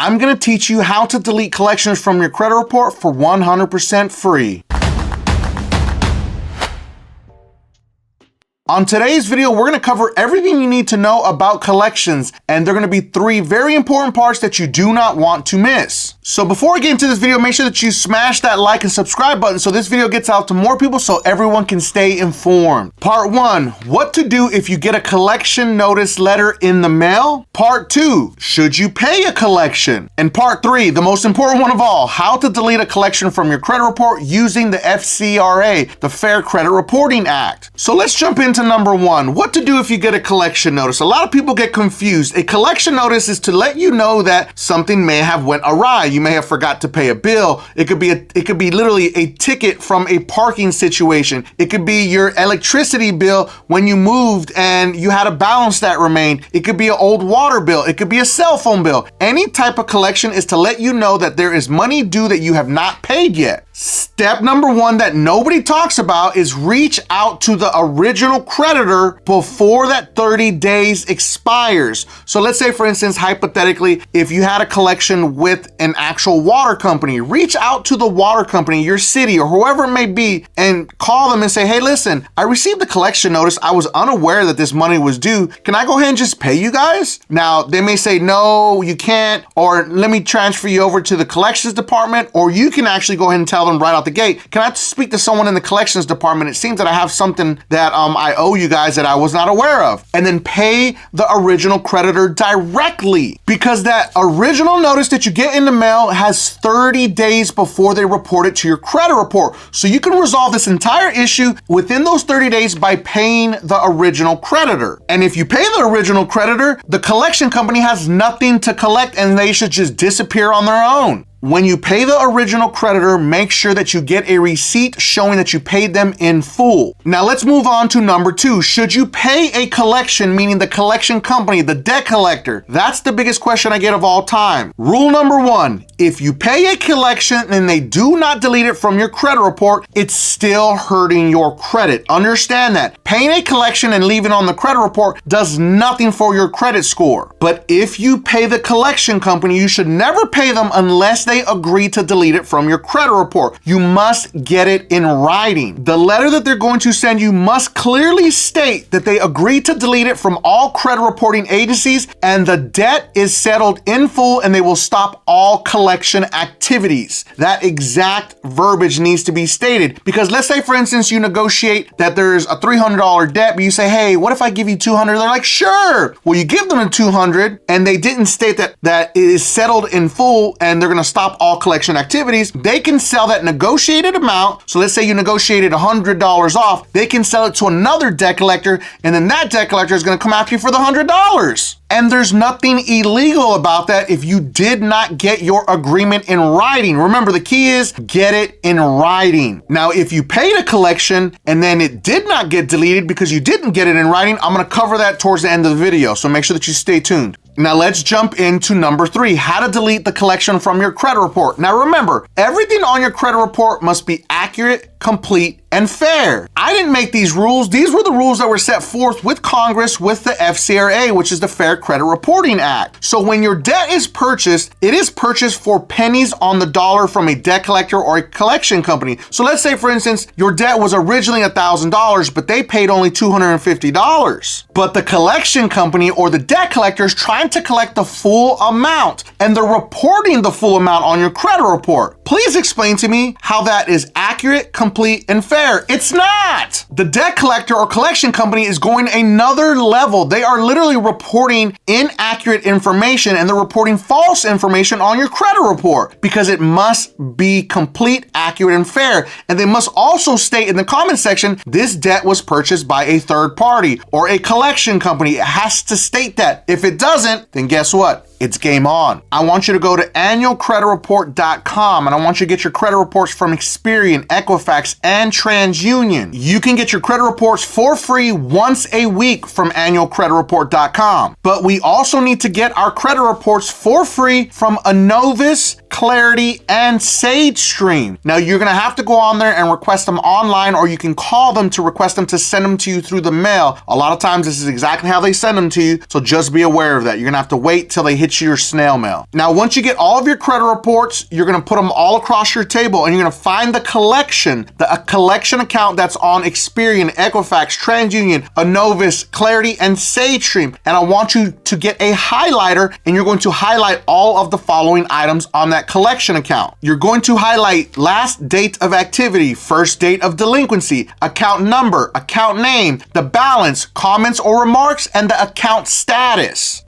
I'm gonna teach you how to delete collections from your credit report for 100% free. On today's video, we're gonna cover everything you need to know about collections, and there are gonna be 3 very important parts that you do not want to miss. So before we get into this video, make sure that you smash that like and subscribe button so this video gets out to more people so everyone can stay informed. Part 1, what to do if you get a collection notice letter in the mail. Part 2, should you pay a collection? And part 3, the most important one of all, how to delete a collection from your credit report using the FCRA, the Fair Credit Reporting Act. So let's jump into number 1, what to do if you get a collection notice. A lot of people get confused. A collection notice is to let you know that something may have went awry. You may have forgot to pay a bill. It could be literally a ticket from a parking situation. It could be your electricity bill when you moved and you had a balance that remained. It could be an old water bill. It could be a cell phone bill. Any type of collection is to let you know that there is money due that you have not paid yet. Step number 1 that nobody talks about is reach out to the original creditor before that 30 days expires. So let's say, for instance, hypothetically, if you had a collection with an actual water company, reach out to the water company, your city, or whoever it may be, and call them and say, hey, listen, I received the collection notice. I was unaware that this money was due. Can I go ahead and just pay you guys? Now, they may say, no, you can't, or let me transfer you over to the collections department, or you can actually go ahead and tell them right out the gate, can I speak to someone in the collections department? It seems that I have something that I owe you guys that I was not aware of. And then pay the original creditor directly, because that original notice that you get in the mail has 30 days before they report it to your credit report. So you can resolve this entire issue within those 30 days by paying the original creditor. And if you pay the original creditor, the collection company has nothing to collect and they should just disappear on their own. When you pay the original creditor, make sure that you get a receipt showing that you paid them in full. Now let's move on to number 2. Should you pay a collection, meaning the collection company, the debt collector? That's the biggest question I get of all time. Rule number 1, if you pay a collection and they do not delete it from your credit report, it's still hurting your credit. Understand that. Paying a collection and leaving it on the credit report does nothing for your credit score. But if you pay the collection company, you should never pay them unless they agree to delete it from your credit report. You must get it in writing. The letter that they're going to send you must clearly state that they agree to delete it from all credit reporting agencies and the debt is settled in full and they will stop all collection activities. That exact verbiage needs to be stated, because let's say, for instance, you negotiate that there's a $300 debt, but you say, hey, what if I give you $200? They're like, sure. Well, you give them the $200 and they didn't state that it is settled in full and they're going to stop all collection activities. They can sell that negotiated amount. So let's say you negotiated $100 off. They can sell it to another debt collector, and then that debt collector is going to come after you for the $100. And there's nothing illegal about that if you did not get your agreement in writing. Remember, the key is get it in writing. Now, if you paid a collection and then it did not get deleted because you didn't get it in writing, I'm going to cover that towards the end of the video. So make sure that you stay tuned. Now let's jump into number 3, how to delete the collection from your credit report. Now remember, everything on your credit report must be accurate, complete, and fair. I didn't make these rules. These were the rules that were set forth with Congress with the FCRA, which is the Fair Credit Reporting Act. So when your debt is purchased, it is purchased for pennies on the dollar from a debt collector or a collection company. So let's say, for instance, your debt was originally $1,000, but they paid only $250. But the collection company or the debt collector is trying to collect the full amount, and they're reporting the full amount on your credit report. Please explain to me how that is accurate, complete, and fair. It's not. The debt collector or collection company is going another level. They are literally reporting inaccurate information and they're reporting false information on your credit report because it must be complete, accurate, and fair. And they must also state in the comment section, this debt was purchased by a third party or a collection company. It has to state that. If it doesn't, then guess what? It's game on. I want you to go to annualcreditreport.com and I want you to get your credit reports from Experian, Equifax, and TransUnion. You can get your credit reports for free once a week from annualcreditreport.com. But we also need to get our credit reports for free from Inovis, Clarity, and SageStream. Now you're gonna have to go on there and request them online, or you can call them to request them to send them to you through the mail. A lot of times this is exactly how they send them to you, so just be aware of that. You're gonna have to wait till they hit your snail mail. Now once you get all of your credit reports, you're gonna put them all across your table, and you're gonna find the collection, a collection account that's on Experian, Equifax, TransUnion, Inovis, Clarity, and SageStream. And I want you to get a highlighter, and you're going to highlight all of the following items on that collection account. You're going to highlight last date of activity, first date of delinquency, account number, account name, the balance, comments or remarks, and the account status.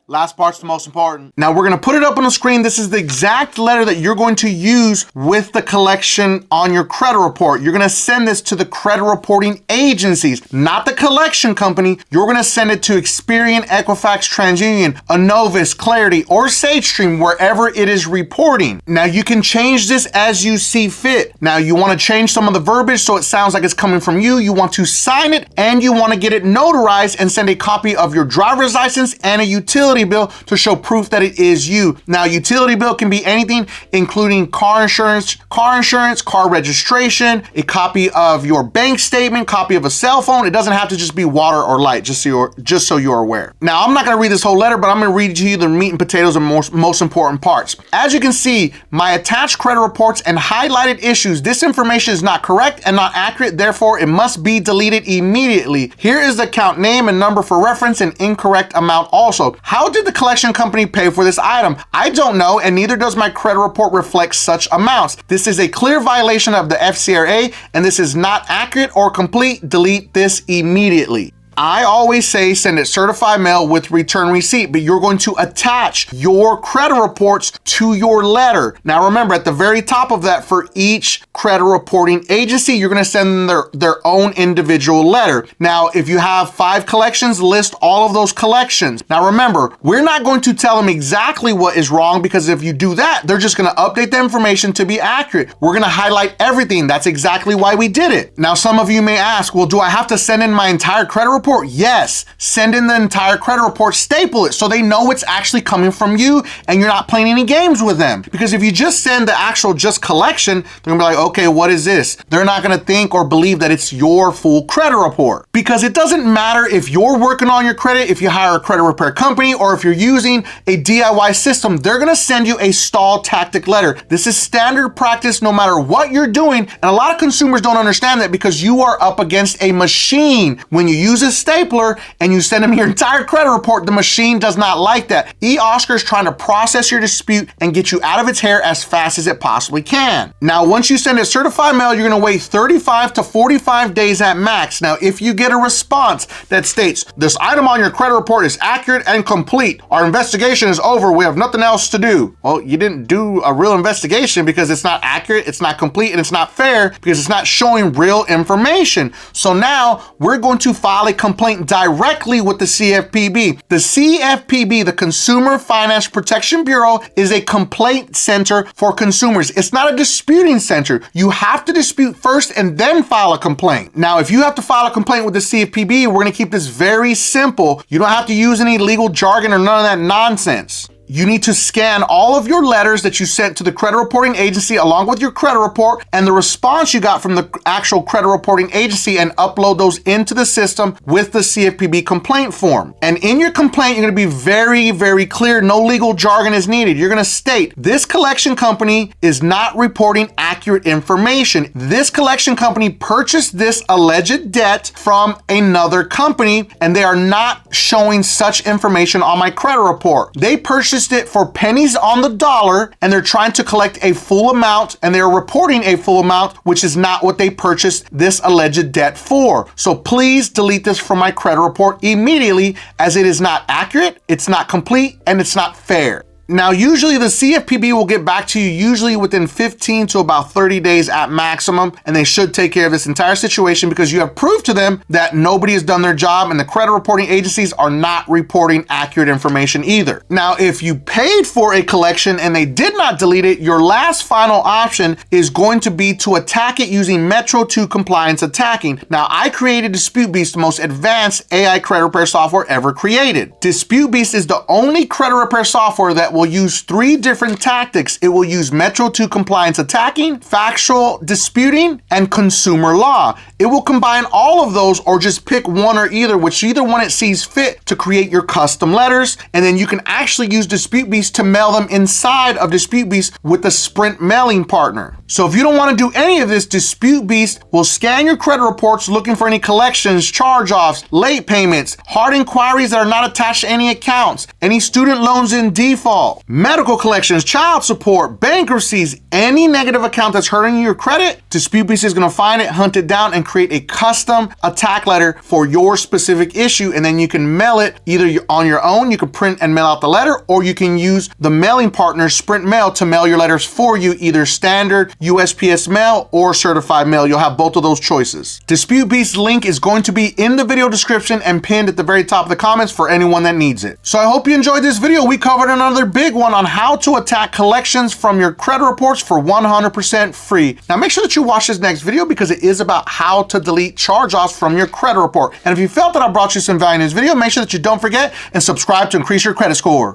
Last part's the most important. Now we're gonna put it up on the screen. This is the exact letter that you're going to use with the collection on your credit report. You're gonna send this to the credit reporting agencies, not the collection company. You're gonna send it to Experian, Equifax, TransUnion, Inovis, Clarity, or SageStream, wherever it is reporting. Now you can change this as you see fit. Now you wanna change some of the verbiage so it sounds like it's coming from you. You want to sign it, and you wanna get it notarized and send a copy of your driver's license and a utility bill to show proof that it is you. Now, utility bill can be anything, including car insurance, car registration, a copy of your bank statement, copy of a cell phone. It doesn't have to just be water or light, just so you're aware. Now, I'm not gonna read this whole letter, but I'm gonna read to you the meat and potatoes and most important parts. As you can see, my attached credit reports and highlighted issues, this information is not correct and not accurate, therefore it must be deleted immediately. Here is the account name and number for reference, and incorrect amount also. How did the collection company pay for this item? I don't know, and neither does my credit report reflect such amounts. This is a clear violation of the FCRA, and this is not accurate or complete. Delete this immediately. I always say send it certified mail with return receipt, but you're going to attach your credit reports to your letter. Now remember, at the very top of that, for each credit reporting agency, you're gonna send them their own individual letter. Now, if you have 5 collections, list all of those collections. Now remember, we're not going to tell them exactly what is wrong, because if you do that, they're just gonna update the information to be accurate. We're gonna highlight everything. That's exactly why we did it. Now, some of you may ask, well, do I have to send in my entire credit report? Yes, send in the entire credit report, staple it so they know it's actually coming from you and you're not playing any games with them. Because if you just send the actual just collection, they're gonna be like, okay, what is this? They're not gonna think or believe that it's your full credit report. Because it doesn't matter if you're working on your credit, if you hire a credit repair company, or if you're using a DIY system, they're gonna send you a stall tactic letter. This is standard practice no matter what you're doing, and a lot of consumers don't understand that because you are up against a machine. When you use a stapler and you send them your entire credit report, the machine does not like that. eOscar is trying to process your dispute and get you out of its hair as fast as it possibly can. Now, once you send it certified mail, you're gonna wait 35 to 45 days at max. Now, if you get a response that states, this item on your credit report is accurate and complete, our investigation is over, we have nothing else to do. Well, you didn't do a real investigation because it's not accurate, it's not complete, and it's not fair because it's not showing real information. So now we're going to file a complaint directly with the CFPB. The CFPB, the Consumer Finance Protection Bureau, is a complaint center for consumers. It's not a disputing center. You have to dispute first and then file a complaint. Now, if you have to file a complaint with the CFPB, we're gonna keep this very simple. You don't have to use any legal jargon or none of that nonsense. You need to scan all of your letters that you sent to the credit reporting agency along with your credit report and the response you got from the actual credit reporting agency and upload those into the system with the CFPB complaint form. And in your complaint, you're gonna be very, very clear. No legal jargon is needed. You're gonna state, this collection company is not reporting accurate information. This collection company purchased this alleged debt from another company and they are not showing such information on my credit report. They purchased it for pennies on the dollar and they're trying to collect a full amount and they're reporting a full amount, which is not what they purchased this alleged debt for. So please delete this from my credit report immediately, as it is not accurate, it's not complete, and it's not fair. Now, usually the CFPB will get back to you usually within 15 to about 30 days at maximum, and they should take care of this entire situation because you have proved to them that nobody has done their job and the credit reporting agencies are not reporting accurate information either. Now, if you paid for a collection and they did not delete it, your last final option is going to be to attack it using Metro 2 compliance attacking. Now, I created Dispute Beast, the most advanced AI credit repair software ever created. Dispute Beast is the only credit repair software that will will use 3 different tactics. It will use Metro 2 compliance attacking, factual disputing, and consumer law. It will combine all of those or just pick one or either one it sees fit to create your custom letters. And then you can actually use DisputeBeast to mail them inside of DisputeBeast with the Sprint mailing partner. So if you don't want to do any of this, DisputeBeast will scan your credit reports looking for any collections, charge-offs, late payments, hard inquiries that are not attached to any accounts, any student loans in default, medical collections, child support, bankruptcies, any negative account that's hurting your credit. DisputeBeast is going to find it, hunt it down, and create a custom attack letter for your specific issue. And then you can mail it either on your own, you can print and mail out the letter, or you can use the mailing partner Sprint Mail to mail your letters for you, either standard USPS mail or certified mail. You'll have both of those choices. DisputeBeast's link is going to be in the video description and pinned at the very top of the comments for anyone that needs it. So I hope you enjoyed this video. We covered another big one on how to attack collections from your credit reports for 100% free. Now make sure that you watch this next video because it is about how to delete charge-offs from your credit report. And if you felt that I brought you some value in this video, make sure that you don't forget and subscribe to increase your credit score.